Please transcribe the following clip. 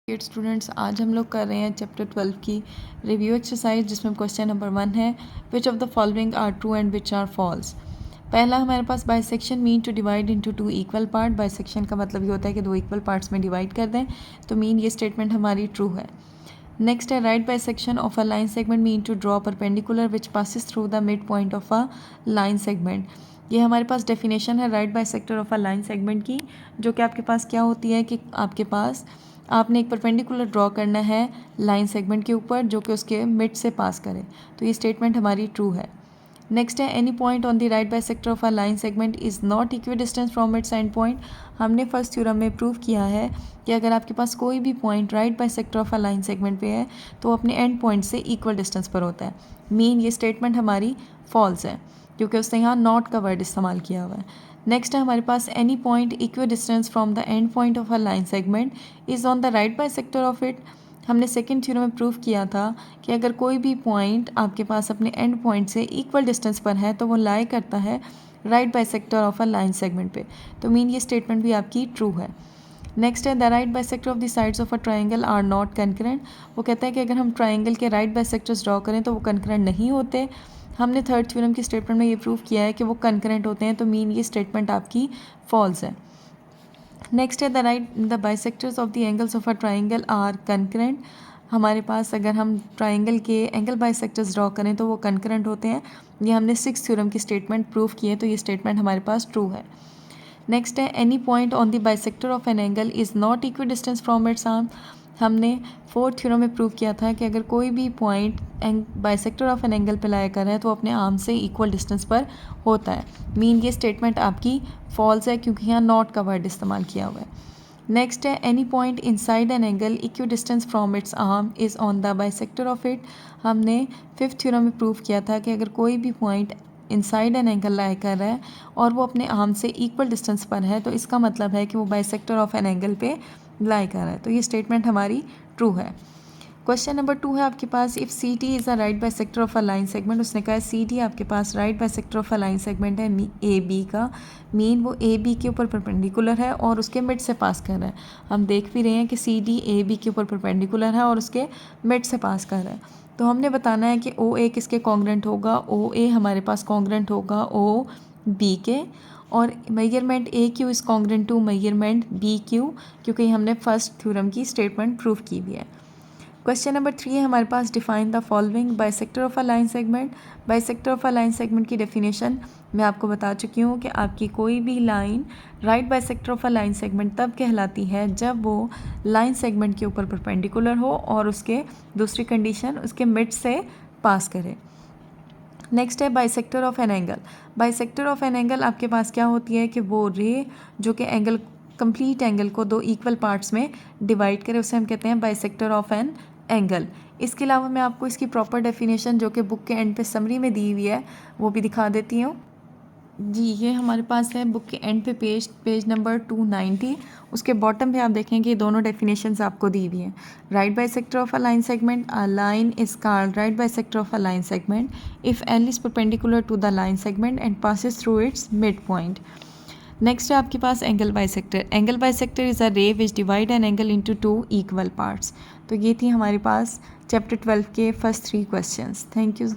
Students, आज हम लोग कर रहे हैं चैप्टर 12 की रिव्यू एक्सरसाइज, जिसमें क्वेश्चन नंबर 1 है which of the following are true and which are false. पहला हमारे पास bisection mean to divide into two equal part. Bisection का मतलब ये होता है कि दो इक्वल पार्ट्स में डिवाइड कर दें, तो मीन ये स्टेटमेंट हमारी ट्रू है। नेक्स्ट है right bisection of a line segment mean to draw perpendicular which passes through the mid point of a line segment. ये हमारे पास डेफिनेशन है right bisector of a line segment की, जो कि आपके पास क्या होती है कि आपके पास आपने एक परपेंडिकुलर ड्रॉ करना है लाइन सेगमेंट के ऊपर जो कि उसके मिड से पास करे, तो ये स्टेटमेंट हमारी ट्रू है। नेक्स्ट है any point on the right bisector of a line segment is not equi distance from its and point. हमने फर्स्ट थ्योरम में प्रूव किया है कि अगर आपके पास कोई भी point right bisector of a line segment पे है तो अपने एंड पॉइंट से इक्वल डिस्टेंस पर होता है। मीन ये स्टेटमेंट हमारी फॉल्स है क्योंकि उसने यहाँ नॉट का वर्ड इस्तेमाल किया हुआ है। नेक्स्ट है हमारे पास any point equidistant from the end point of a line segment is on the right bisector of it. हमने सेकंड थ्योरम में प्रूव किया था कि अगर कोई भी पॉइंट आपके पास अपने एंड पॉइंट से इक्वल डिस्टेंस पर है तो वो लाई करता है right bisector of a line segment पे, तो मीन ये स्टेटमेंट भी आपकी ट्रू है। नेक्स्ट है the right bisector of the sides of a triangle are not concurrent. वो कहता है कि अगर हम ट्राइंगल के राइट बाइसेक्टर्स ड्रॉ करें तो वो कंकरेंट नहीं होते। हमने थर्ड थ्योरम की स्टेटमेंट में ये प्रूव किया है कि वो कंकरेंट होते हैं, तो मीन ये स्टेटमेंट आपकी फॉल्स है। नेक्स्ट है the bisectors of the angles of a triangle are concurrent. हमारे पास अगर हम ट्राइंगल के एंगल बाइसेक्टर्स ड्रॉ करें तो वो कंकरेंट होते हैं। ये हमने सिक्स थ्योरम की स्टेटमेंट प्रूव की है, तो ये स्टेटमेंट हमारे पास ट्रू है। नेक्स्ट है any point on the bisector of an angle is not equi distance from its arm. हमने फोर्थ थ्योरम में प्रूव किया था कि अगर कोई भी point bisector of an angle पे लाया कर रहा है तो अपने आर्म से इक्वल डिस्टेंस पर होता है। मीन ये स्टेटमेंट आपकी फॉल्स है क्योंकि यहाँ नॉट का वर्ड इस्तेमाल किया हुआ है। नेक्स्ट है any point inside an angle equi distance from its arm is on the bisector of it. हमने फिफ्थ थ्योरम में प्रूव किया था कि अगर कोई भी पॉइंट इनसाइड एन एंगल लाई कर रहा है और वो अपने आर्म से इक्वल डिस्टेंस पर है तो इसका मतलब है कि वो बाइसेक्टर ऑफ एन एंगल पे लाई कर रहा है, तो ये स्टेटमेंट हमारी ट्रू है। क्वेश्चन नंबर 2 है आपके पास if C T is a right bisector of a line segment. उसने कहा है सी टी आपके पास right bisector of a line segment है ए बी का। मीन वो ए बी के ऊपर परपेंडिकुलर है और उसके मिड से पास कर रहा है। हम देख भी रहे हैं कि सी डी ए बी के ऊपर परपेंडिकुलर है और उसके मिड से पास कर रहा है, तो हमने बताना है कि ओ ए किसके कॉन्ग्रेंट होगा। ओ ए हमारे पास कॉन्ग्रेंट होगा ओ बी के, और measurement A Q is congruent to measurement B Q, क्योंकि हमने फर्स्ट थ्योरम की स्टेटमेंट प्रूव की हुई है। क्वेश्चन नंबर 3 है हमारे पास define the following bisector of a line segment. Bisector of a line segment की डेफिनेशन मैं आपको बता चुकी हूँ कि आपकी कोई भी line right bisector of a line segment तब कहलाती है जब वो लाइन सेगमेंट के ऊपर परपेंडिकुलर हो और उसके दूसरी कंडीशन उसके मिड से पास करे। नेक्स्ट है bisector of an angle. Bisector of an angle आपके पास क्या होती है कि वो रे जो कि एंगल कंप्लीट एंगल को दो इक्वल पार्ट्स में डिवाइड करे, उसे हम कहते हैं बाइसेक्टर ऑफ एन एंगल। इसके अलावा मैं आपको इसकी प्रॉपर डेफिनेशन जो कि बुक के एंड पे समरी में दी हुई है वो भी दिखा देती हूँ। जी, ये हमारे पास है बुक के एंड पे पेज नंबर 290। उसके बॉटम पे आप देखें कि दोनों डेफिनेशंस आपको दी हुई हैं। Right bisector of a line segment, a line is called right bisector of a line segment if L is perpendicular to the line segment and passes through its mid point. Next है आपके पास angle bisector. Angle bisector is a ray which divide an angle into two equal parts. तो ये थी हमारे पास chapter 12 के first 3 questions. Thank you.